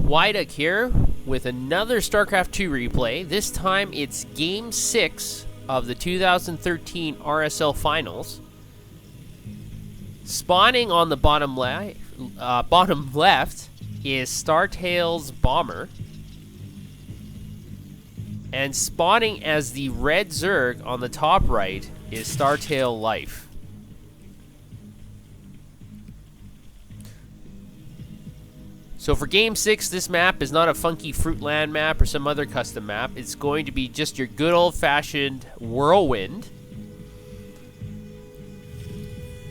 Wyduck here with another Starcraft 2 replay. This time it's Game 6 of the 2013 RSL Finals. Spawning on the bottom left is Startale's Bomber. And spawning as the red Zerg on the top right is Startale Life. So for Game 6, this map is not a funky Fruitland map or some other custom map. It's going to be just your good old-fashioned Whirlwind.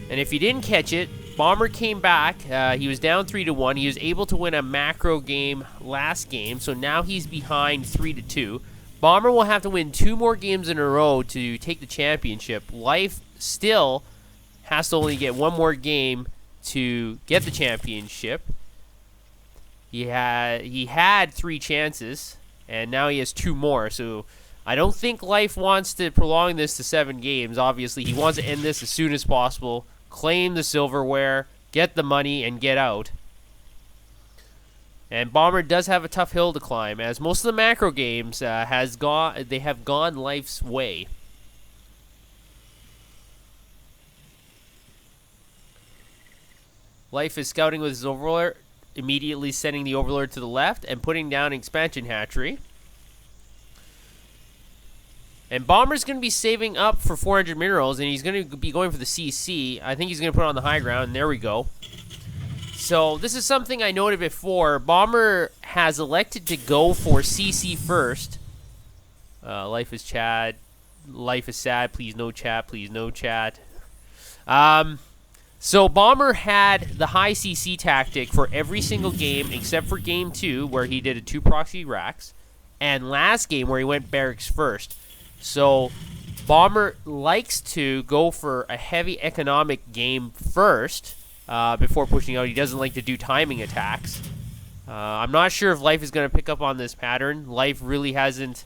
And if you didn't catch it, Bomber came back. He was down 3-1. He was able to win a macro game last game, so now he's behind 3-2. Bomber will have to win 2 more games in a row to take the championship. Life still has to only get 1 more game to get the championship. He had 3 chances, and now he has 2 more. So I don't think Life wants to prolong this to 7 games. Obviously, he wants to end this as soon as possible, claim the silverware, get the money, and get out. And Bomber does have a tough hill to climb, as most of the macro games have gone Life's way. Life is scouting with his Overlord, immediately sending the Overlord to the left and putting down expansion hatchery. And Bomber's going to be saving up for 400 minerals, and he's going to be going for the CC. I think he's going to put it on the high ground, and there we go. So this is something I noted before. Bomber has elected to go for CC first. Life is Chad. Life is sad. Please no chat. Please no chat. So Bomber had the high CC tactic for every single game except for Game 2, where he did a 2 proxy racks, and last game where he went barracks first. So Bomber likes to go for a heavy economic game first before pushing out. He doesn't like to do timing attacks. I'm not sure if Life is going to pick up on this pattern. Life really hasn't,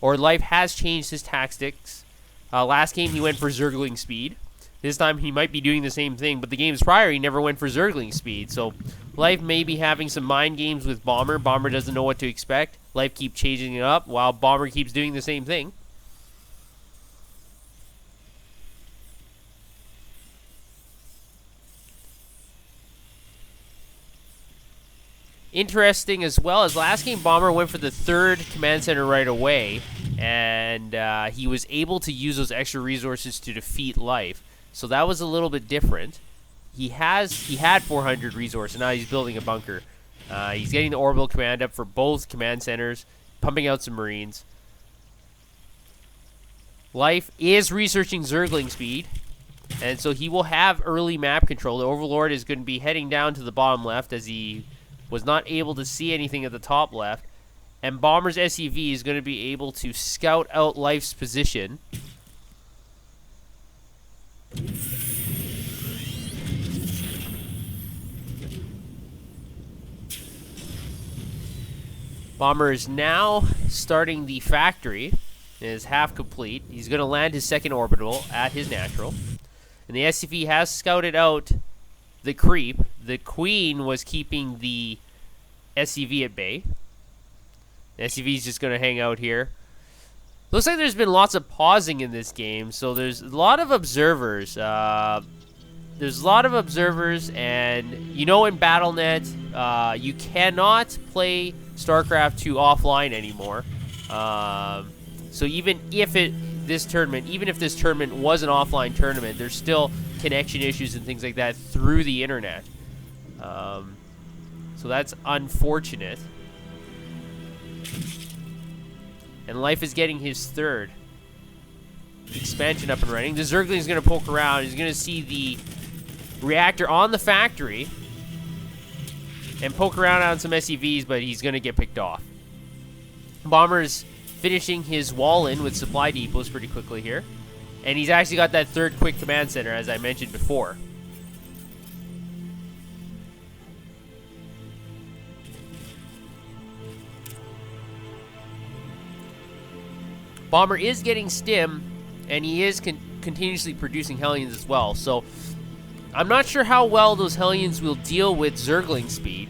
or Life has changed his tactics. Last game he went for Zergling speed. This time he might be doing the same thing, but the games prior he never went for Zergling speed. So Life may be having some mind games with Bomber. Bomber doesn't know what to expect. Life keeps changing it up while Bomber keeps doing the same thing. Interesting as well as last game, Bomber went for the 3rd command center right away, and he was able to use those extra resources to defeat Life. So that was a little bit different. He had 400 resources, and now he's building a bunker. He's getting the orbital command up for both command centers, pumping out some Marines. Life is researching Zergling speed, and so he will have early map control. The Overlord is going to be heading down to the bottom left as he was not able to see anything at the top left. And Bomber's SCV is going to be able to scout out Life's position. Bomber is now starting the factory. It is half complete. He's going to land his 2nd orbital at his natural. And the SCV has scouted out the creep. The Queen was keeping the SCV at bay. The SCV is just going to hang out here. Looks like there's been lots of pausing in this game, so there's a lot of observers. And you know, in Battle.net, you cannot play Starcraft 2 offline anymore. So even if this tournament was an offline tournament, there's still connection issues and things like that through the internet. So that's unfortunate. And Life is getting his 3rd expansion up and running. The Zergling is going to poke around. He's going to see the reactor on the factory and poke around on some SCVs, but he's going to get picked off. Bomber's finishing his wall in with supply depots pretty quickly here. And he's actually got that 3rd quick command center, as I mentioned before. Bomber is getting stim, and he is continuously producing Hellions as well. So I'm not sure how well those Hellions will deal with Zergling speed.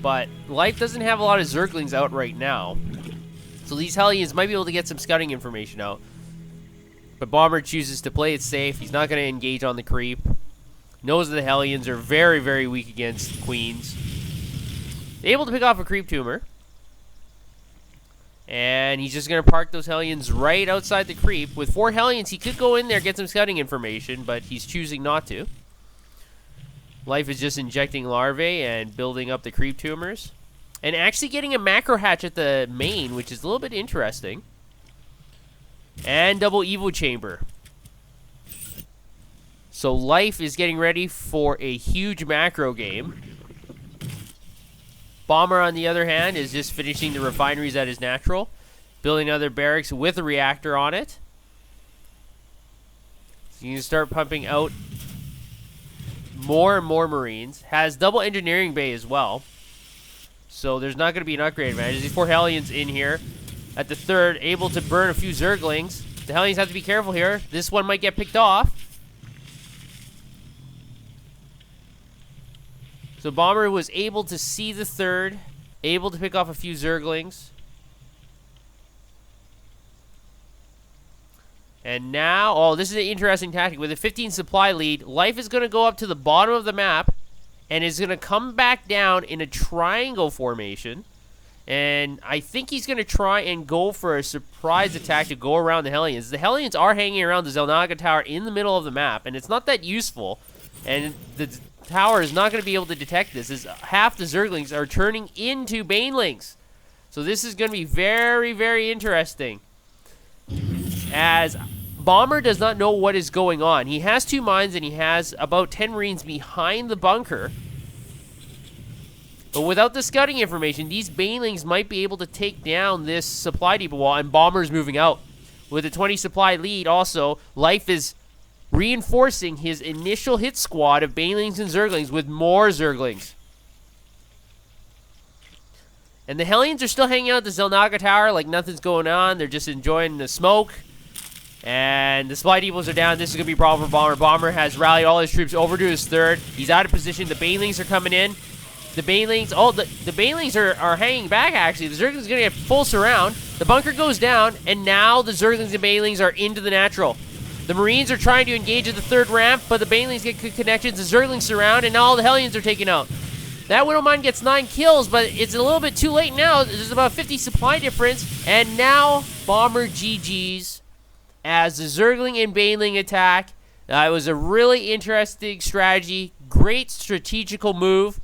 But Life doesn't have a lot of Zerglings out right now. So these Hellions might be able to get some scouting information out. But Bomber chooses to play it safe. He's not going to engage on the creep. Knows that the Hellions are very, very weak against Queens. Able to pick off a creep tumor. And he's just going to park those Hellions right outside the creep. With 4 Hellions, he could go in there, get some scouting information, but he's choosing not to. Life is just injecting larvae and building up the creep tumors. And actually getting a macro hatch at the main, which is a little bit interesting. And double Evo chamber. So Life is getting ready for a huge macro game. Bomber, on the other hand, is just finishing the refineries at his natural. Building other barracks with a reactor on it. So you can start pumping out more and more Marines. Has double engineering bay as well. So there's not going to be an upgrade advantage. These 4 Hellions in here. At the third, able to burn a few Zerglings. The Hellions have to be careful here. This one might get picked off. So Bomber was able to see the third. Able to pick off a few Zerglings. And now, oh, this is an interesting tactic. With a 15 supply lead, Life is going to go up to the bottom of the map. And is going to come back down in a triangle formation. And I think he's going to try and go for a surprise attack to go around the Hellions. The Hellions are hanging around the Xel'Naga Tower in the middle of the map. And it's not that useful. And the tower is not going to be able to detect this, as half the Zerglings are turning into Banelings. So this is going to be very, very interesting. As Bomber does not know what is going on. He has 2 mines and he has about 10 Marines behind the bunker. But without the scouting information, these Banelings might be able to take down this supply depot wall, and Bomber's moving out. With a 20 supply lead also, Life is reinforcing his initial hit squad of Banelings and Zerglings with more Zerglings. And the Hellions are still hanging out at the Xel'Naga Tower like nothing's going on. They're just enjoying the smoke. And the supply depots are down. This is going to be a problem for Bomber. Bomber has rallied all his troops over to his third. He's out of position. The Banelings are coming in. The Banelings, oh, the Banelings are hanging back, actually. The Zerglings are going to get full surround. The bunker goes down, and now the Zerglings and Banelings are into the natural. The Marines are trying to engage at the third ramp, but the Banelings get good connections. The Zerglings surround, and now all the Hellions are taken out. That Widowmine gets 9 kills, but it's a little bit too late now. There's about 50 supply difference, and now Bomber GG's as the Zergling and Baneling attack. It was a really interesting strategy. Great strategical move.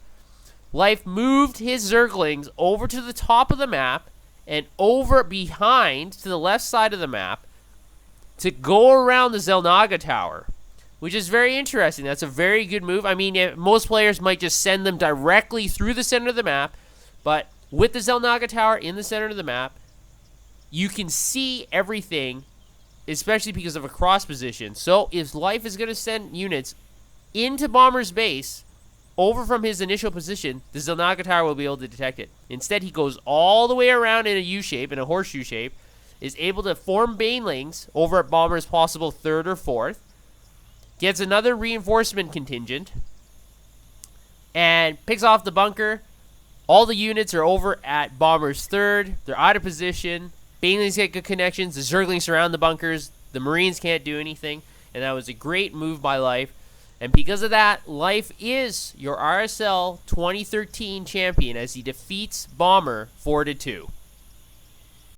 Life moved his Zerglings over to the top of the map and over behind to the left side of the map to go around the Xel'Naga Tower, which is very interesting. That's a very good move. I mean, most players might just send them directly through the center of the map, but with the Xel'Naga Tower in the center of the map, you can see everything, especially because of a cross position. So if Life is going to send units into Bomber's base over from his initial position, the Xel'Naga Tower will be able to detect it. Instead, he goes all the way around in a U-shape, in a horseshoe shape, is able to form Banelings over at Bomber's possible third or fourth, gets another reinforcement contingent, and picks off the bunker. All the units are over at Bomber's third. They're out of position. Banelings get good connections. The Zerglings surround the bunkers. The Marines can't do anything. And that was a great move by Life. And because of that, Life is your RSL 2013 champion as he defeats Bomber 4-2.